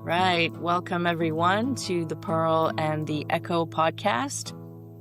Right. Welcome, everyone, to the Pearl and the Echo podcast.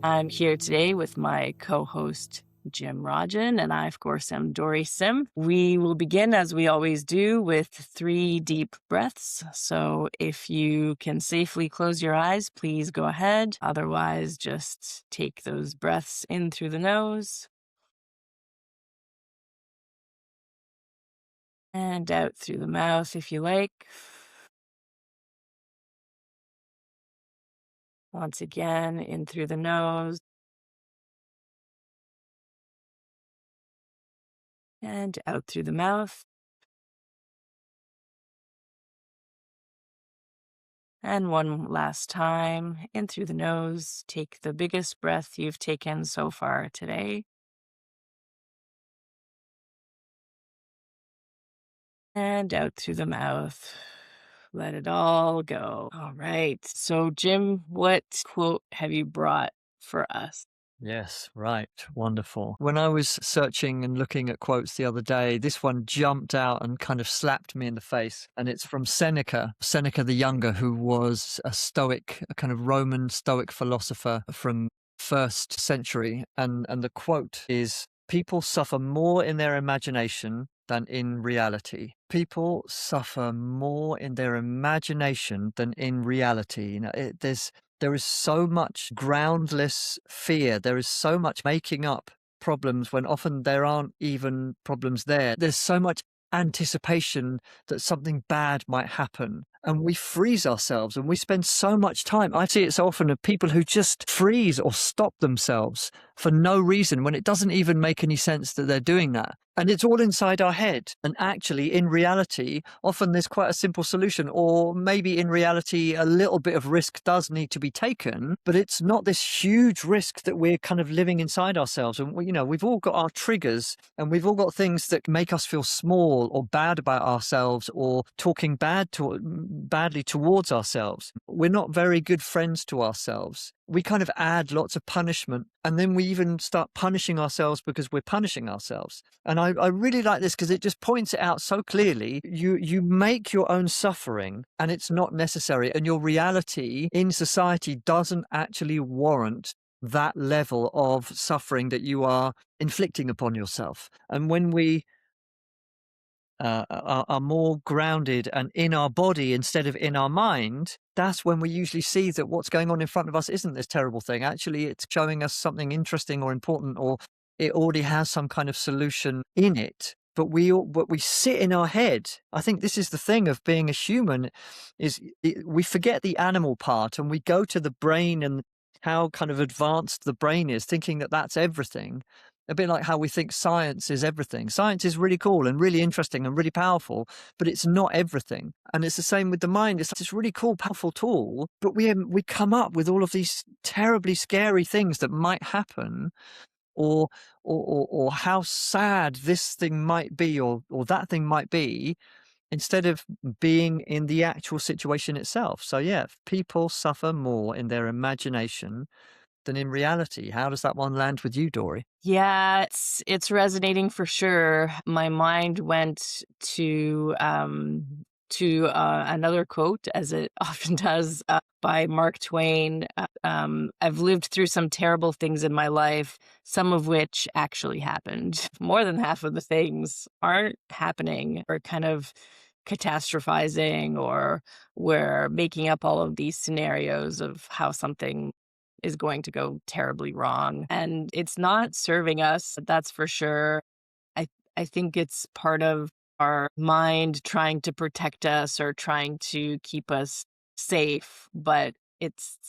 I'm here today with my co-host, Jim Rajan, and I, of course, am Dory Sim. We will begin, as we always do, with 3 deep breaths. So if you can safely close your eyes, please go ahead. Otherwise, just take those breaths in through the nose and out through the mouth if you like. Once again, in through the nose and out through the mouth. And one last time, in through the nose. Take the biggest breath you've taken so far today. And out through the mouth. Let it all go. All right. So, Jim, what quote have you brought for us? Yes, right. Wonderful. When I was searching and looking at quotes the other day, this one jumped out and kind of slapped me in the face. And it's from Seneca, Seneca the Younger, who was a Stoic, a kind of Roman Stoic philosopher from 1st century. And the quote is, "People suffer more in their imagination than in reality." People suffer more in their imagination than in reality. There is so much groundless fear. There is so much making up problems when often there aren't even problems there. There's so much anticipation that something bad might happen. And we freeze ourselves and we spend so much time. I see it so often of people who just freeze or stop themselves for no reason when it doesn't even make any sense that they're doing that. And it's all inside our head. And actually, in reality, often there's quite a simple solution, or maybe in reality, a little bit of risk does need to be taken, but it's not this huge risk that we're kind of living inside ourselves. And, we've all got our triggers and we've all got things that make us feel small or bad about ourselves or talking badly towards ourselves. We're not very good friends to ourselves. We kind of add lots of punishment, and then we even start punishing ourselves because we're punishing ourselves. And I really like this because it just points it out so clearly. You make your own suffering and it's not necessary, and your reality in society doesn't actually warrant that level of suffering that you are inflicting upon yourself. And when we are more grounded and in our body instead of in our mind, that's when we usually see that what's going on in front of us isn't this terrible thing. Actually, it's showing us something interesting or important, or it already has some kind of solution in it. But we sit in our head. I think this is the thing of being a human, we forget the animal part and we go to the brain and how kind of advanced the brain is, thinking that that's everything. A bit like how we think science is everything. Science is really cool and really interesting and really powerful, but it's not everything. And it's the same with the mind. It's this really cool, powerful tool, but we come up with all of these terribly scary things that might happen, or how sad this thing might be, or that thing might be, instead of being in the actual situation itself. So yeah, people suffer more in their imagination than in reality. How does that one land with you, Dory? Yeah, it's resonating for sure. My mind went to another quote, as it often does, by Mark Twain. I've lived through some terrible things in my life, some of which actually happened. More than half of the things aren't happening, or kind of catastrophizing, or we're making up all of these scenarios of how something is going to go terribly wrong. And it's not serving us, that's for sure. I think it's part of our mind trying to protect us or trying to keep us safe, but it's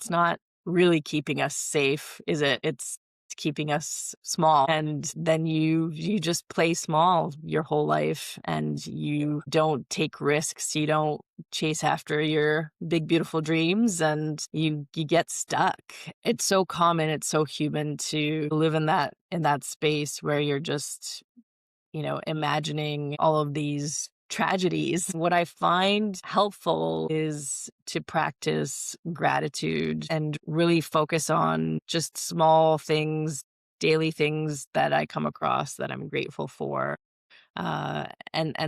not really keeping us safe, is it? It's keeping us small. And then you just play small your whole life, and you don't take risks. You don't chase after your big, beautiful dreams, and you get stuck. It's so common. It's so human to live in that space where you're just, imagining all of these tragedies. What I find helpful is to practice gratitude and really focus on just small things, daily things that I come across that I'm grateful for. And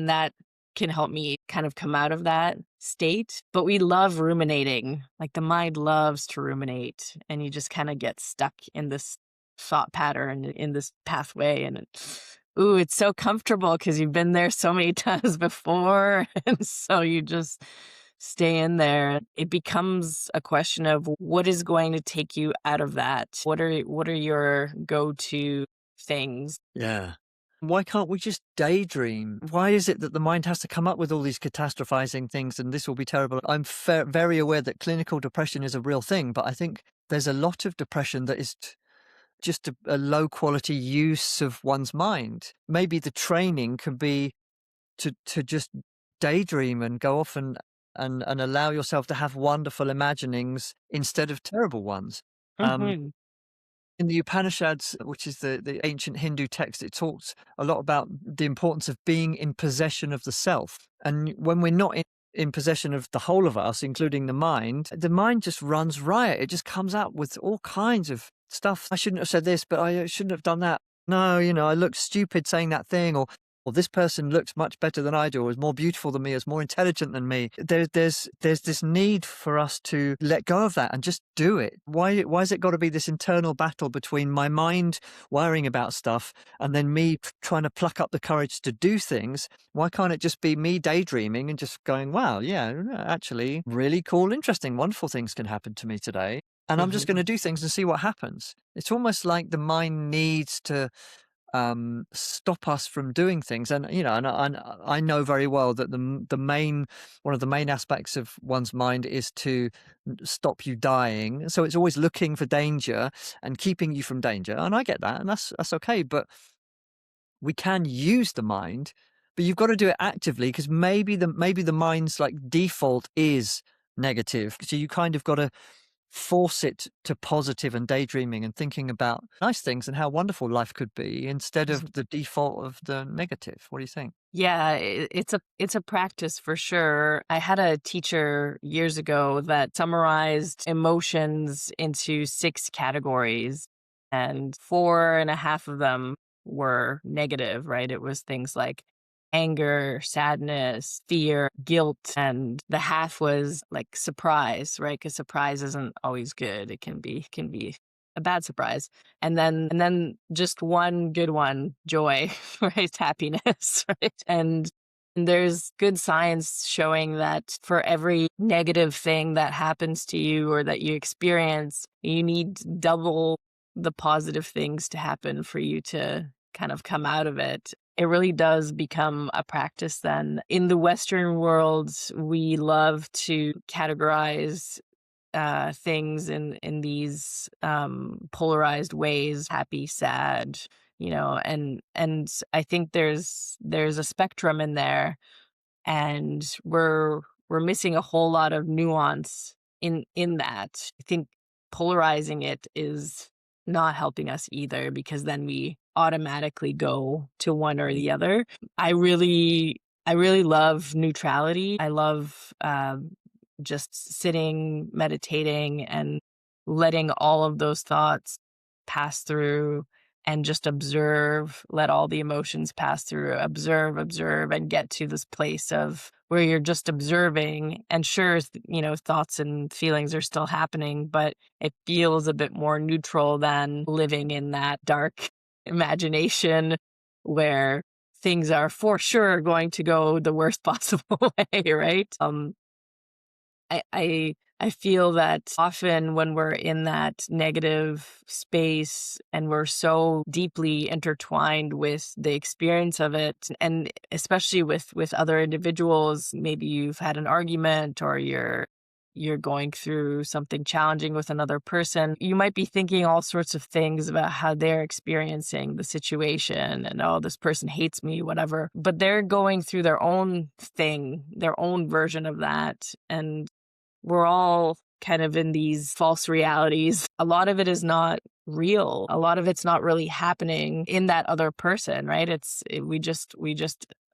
that can help me kind of come out of that state. But we love ruminating. Like the mind loves to ruminate, and you just kind of get stuck in this thought pattern, in this pathway. And ooh, it's so comfortable because you've been there so many times before. And so you just stay in there. It becomes a question of what is going to take you out of that? What are your go-to things? Yeah. Why can't we just daydream? Why is it that the mind has to come up with all these catastrophizing things and this will be terrible? I'm very aware that clinical depression is a real thing, but I think there's a lot of depression that is just a low quality use of one's mind. Maybe the training can be to just daydream and go off and allow yourself to have wonderful imaginings instead of terrible ones. Um, Mhm. in the Upanishads, which is the ancient Hindu text, it talks a lot about the importance of being in possession of the self. And when we're not in possession of the whole of us, including the mind just runs riot. It just comes out with all kinds of stuff. I shouldn't have said this, but I shouldn't have done that. No, I look stupid saying that thing, or this person looks much better than I do, or is more beautiful than me, is more intelligent than me. There's this need for us to let go of that and just do it. Why has it got to be this internal battle between my mind worrying about stuff and then me trying to pluck up the courage to do things? Why can't it just be me daydreaming and just going, wow, yeah, actually, really cool, interesting, wonderful things can happen to me today. And I'm just going Mhm. to do things and see what happens. It's almost like the mind needs to stop us from doing things. And I know very well that the main one of the main aspects of one's mind is to stop you dying. So it's always looking for danger and keeping you from danger. And I get that, and that's okay. But we can use the mind, but you've got to do it actively because maybe the mind's like default is negative. So you kind of got to force it to positive and daydreaming and thinking about nice things and how wonderful life could be instead of the default of the negative. What do you think? Yeah, it's a practice for sure. I had a teacher years ago that summarized emotions into 6 categories, and 4 and a half of them were negative, right? It was things like anger, sadness, fear, guilt, and the half was like surprise, right? Because surprise isn't always good. It can be a bad surprise. And then just one good one, joy, right? Happiness, right? And there's good science showing that for every negative thing that happens to you or that you experience, you need double the positive things to happen for you to kind of come out of it. It really does become a practice then. In the Western world, we love to categorize things in these polarized ways, happy, sad, and I think there's a spectrum in there, and we're missing a whole lot of nuance in that. I think polarizing it is not helping us either because then we automatically go to one or the other. I really love neutrality. I love just sitting, meditating, and letting all of those thoughts pass through and just observe, let all the emotions pass through, observe, and get to this place of where you're just observing. And sure, thoughts and feelings are still happening, but it feels a bit more neutral than living in that dark imagination where things are for sure going to go the worst possible way, right? I feel that often when we're in that negative space and we're so deeply intertwined with the experience of it, and especially with other individuals, maybe you've had an argument or you're going through something challenging with another person, you might be thinking all sorts of things about how they're experiencing the situation and, oh, this person hates me, whatever. But they're going through their own thing, their own version of that. And we're all kind of in these false realities. A lot of it is not real. A lot of it's not really happening in that other person, right? We just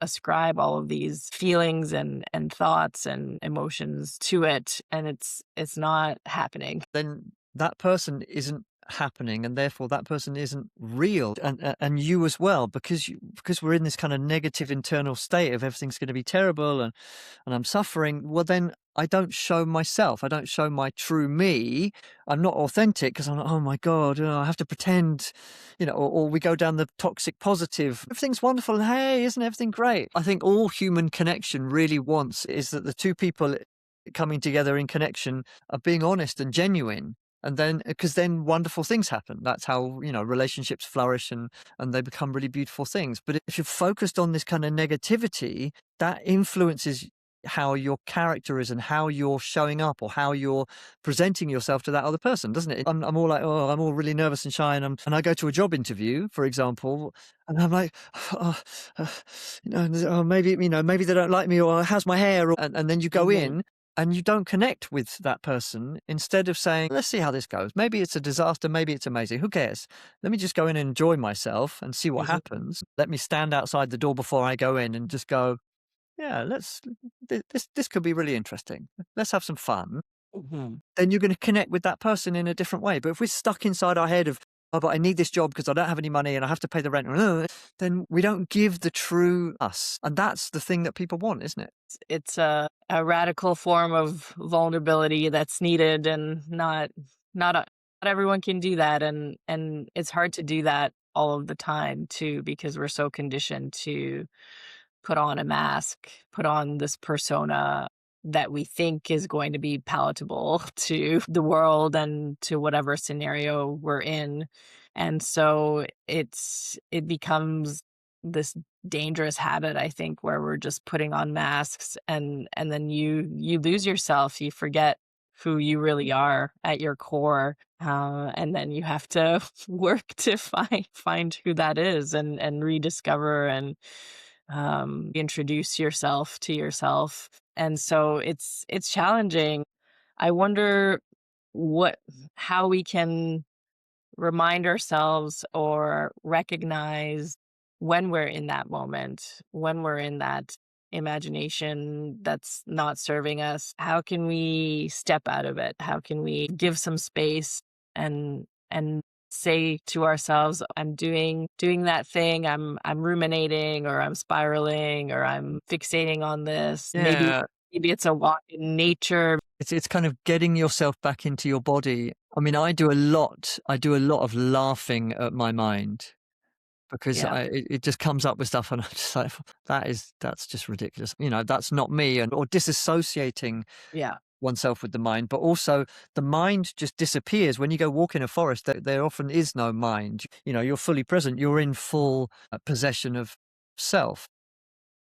ascribe all of these feelings and thoughts and emotions to it, and it's not happening. Then that person isn't happening, and therefore that person isn't real, and you as well, because we're in this kind of negative internal state of everything's going to be terrible, and I'm suffering. Well, then I don't show myself. I don't show my true me. I'm not authentic because I'm like, oh my God, I have to pretend, or we go down the toxic positive. Everything's wonderful. And hey, isn't everything great? I think all human connection really wants is that the two people coming together in connection are being honest and genuine. And then, because then wonderful things happen. That's how, relationships flourish and they become really beautiful things. But if you're focused on this kind of negativity, that influences how your character is and how you're showing up or how you're presenting yourself to that other person, doesn't it? I'm all like, oh, I'm all really nervous and shy, and I go to a job interview, for example, and I'm like, oh, oh, maybe maybe they don't like me, or how's my hair, and then you go Mhm. in and you don't connect with that person. Instead of saying, let's see how this goes. Maybe it's a disaster, maybe it's amazing. Who cares? Let me just go in and enjoy myself and see what Mhm. happens. Let me stand outside the door before I go in and just go, yeah, this could be really interesting. Let's have some fun. Mhm. Then you're going to connect with that person in a different way. But if we're stuck inside our head of, oh, but I need this job because I don't have any money and I have to pay the rent, then we don't give the true us. And that's the thing that people want, isn't it? It's a radical form of vulnerability that's needed, and not everyone can do that, and it's hard to do that all of the time too, because we're so conditioned to put on a mask, put on this persona that we think is going to be palatable to the world and to whatever scenario we're in. And so it becomes this dangerous habit, I think, where we're just putting on masks, and then you lose yourself. You forget who you really are at your core. And then you have to work to find who that is, and rediscover and introduce yourself to yourself. And so it's challenging. I wonder what how we can remind ourselves or recognize when we're in that moment, when we're in that imagination that's not serving us. How can we step out of it? How can we give some space and say to ourselves, I'm doing that thing, I'm ruminating, or I'm spiraling, or I'm fixating on this. Yeah. Maybe it's a walk in nature. It's kind of getting yourself back into your body. I mean, I do a lot of laughing at my mind because Yeah. it just comes up with stuff and I'm just like, that's just ridiculous. That's not me, or disassociating Yeah. oneself with the mind, but also the mind just disappears. When you go walk in a forest, there often is no mind. You're fully present. You're in full possession of self.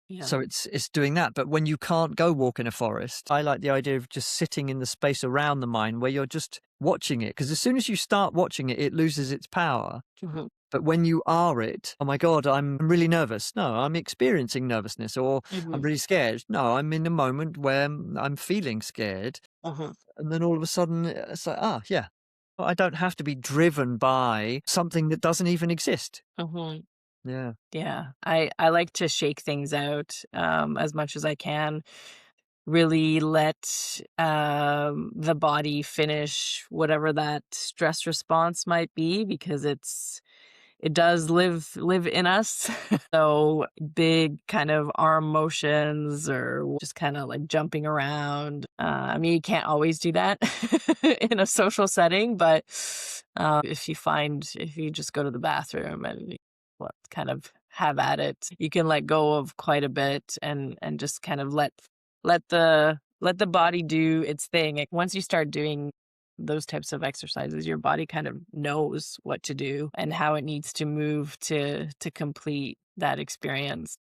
Yeah. So it's doing that. But when you can't go walk in a forest, I like the idea of just sitting in the space around the mind where you're just watching it. Because as soon as you start watching it, it loses its power. Mhm. But when you are it, oh my God, I'm really nervous. No, I'm experiencing nervousness, or I'm Mhm. really scared. No, I'm in a moment where I'm feeling scared. Mhm. And then all of a sudden, it's like, yeah, well, I don't have to be driven by something that doesn't even exist. Mhm. Yeah. Yeah, I like to shake things out, as much as I can. Really let the body finish whatever that stress response might be, because it does live in us. So big kind of arm motions, or just kind of like jumping around. I mean, you can't always do that in a social setting, but if you just go to the bathroom and kind of have at it, you can let go of quite a bit, and just kind of let the body do its thing. Like, once you start doing those types of exercises, your body kind of knows what to do and how it needs to move to complete that experience.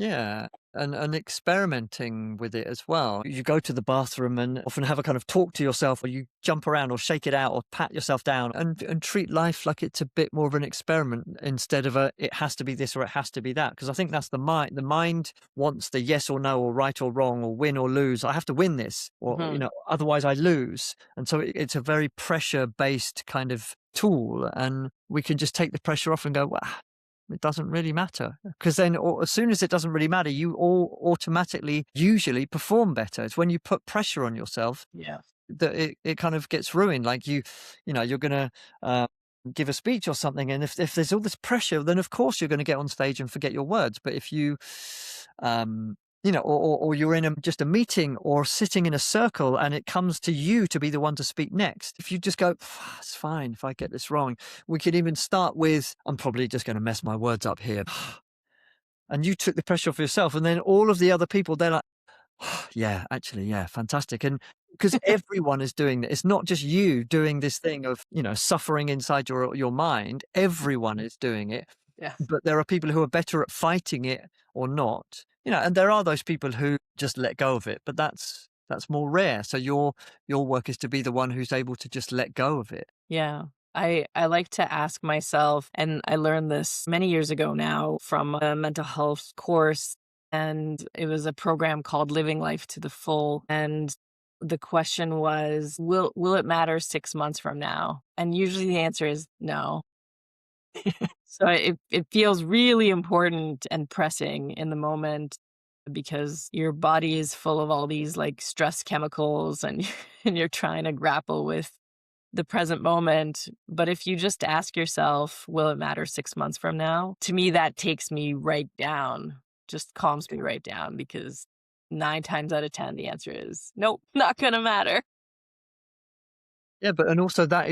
Yeah, and experimenting with it as well. You go to the bathroom and often have a kind of talk to yourself, or you jump around or shake it out or pat yourself down, and treat life like it's a bit more of an experiment instead of it has to be this or it has to be that. Because I think that's the mind. The mind wants the yes or no, or right or wrong, or win or lose. I have to win this, or Mhm. otherwise I lose. And so it's a very pressure based kind of tool, and we can just take the pressure off and go, well, it doesn't really matter, because then as soon as it doesn't really matter, you all automatically usually perform better. It's when you put pressure on yourself Yeah. that it kind of gets ruined. Like you're going to give a speech or something, and if there's all this pressure, then of course you're going to get on stage and forget your words. But if you, or you're in just a meeting or sitting in a circle, and it comes to you to be the one to speak next, if you just go, it's fine if I get this wrong. We could even start with, I'm probably just going to mess my words up here. And you took the pressure off yourself, and then all of the other people, they're like, yeah, actually, yeah, fantastic. And because everyone is doing it, it's not just you doing this thing of, suffering inside your mind. Everyone is doing it, Yeah. but there are people who are better at fighting it or not, and there are those people who just let go of it, but that's more rare. So your work is to be the one who's able to just let go of it. Yeah. I like to ask myself, and I learned this many years ago now from a mental health course, and it was a program called Living Life to the Full. And the question was, will it matter 6 months from now? And usually the answer is no. So it feels really important and pressing in the moment because your body is full of all these like stress chemicals and and you're trying to grapple with the present moment. But if you just ask yourself, will it matter 6 months from now? To me, that takes me right down, just calms me right down because 9 times out of 10, the answer is nope, not going to matter. Yeah, but and also that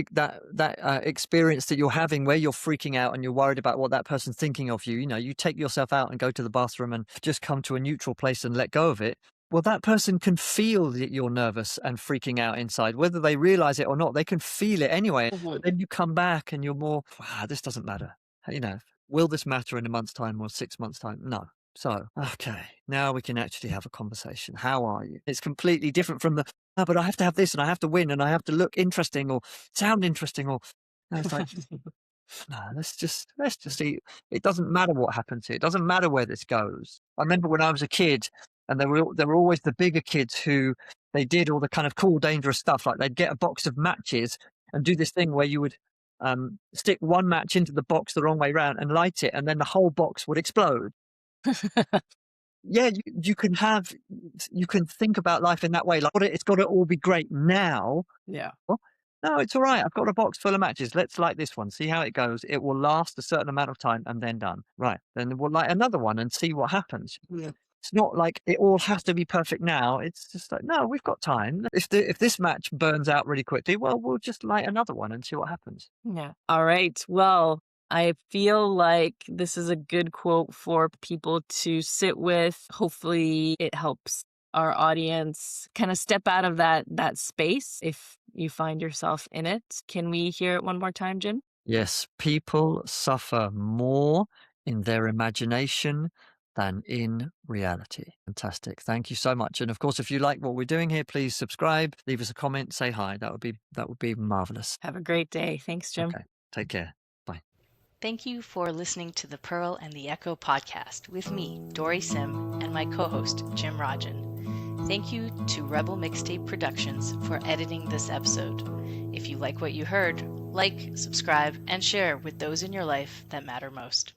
experience that you're having where you're freaking out and you're worried about what that person's thinking of you. You take yourself out and go to the bathroom and just come to a neutral place and let go of it. Well, that person can feel that you're nervous and freaking out inside, whether they realize it or not. They can feel it anyway. Mhm. But then you come back and you're more, wow, this doesn't matter. Will this matter in a month's time or 6 months' time? No. So, okay, now we can actually have a conversation. How are you? It's completely different from the, but I have to have this and I have to win and I have to look interesting or sound interesting or, no, it's like, no, let's just eat. It doesn't matter what happens here. It doesn't matter where this goes. I remember when I was a kid, and there were always the bigger kids who they did all the kind of cool, dangerous stuff. Like they'd get a box of matches and do this thing where you would stick one match into the box the wrong way round and light it, and then the whole box would explode. Yeah, you can think about life in that way. Like, it's got to all be great now. Yeah. Well, no, it's all right. I've got a box full of matches. Let's light this one. See how it goes. It will last a certain amount of time and then done. Right. Then we'll light another one and see what happens. Yeah. It's not like it all has to be perfect now. It's just like, no, we've got time. If this match burns out really quickly, well, we'll just light another one and see what happens. Yeah. All right. Well, I feel like this is a good quote for people to sit with. Hopefully it helps our audience kind of step out of that space if you find yourself in it. Can we hear it one more time, Jim? Yes, people suffer more in their imagination than in reality. Fantastic. Thank you so much. And of course, if you like what we're doing here, please subscribe, leave us a comment, say hi. That would be marvelous. Have a great day. Thanks, Jim. Okay. Take care. Bye. Thank you for listening to the Pearl and the Echo podcast with me, Dory Sim, and my co-host, Jim Rajan. Thank you to Rebel Mixtape Productions for editing this episode. If you like what you heard, like, subscribe, and share with those in your life that matter most.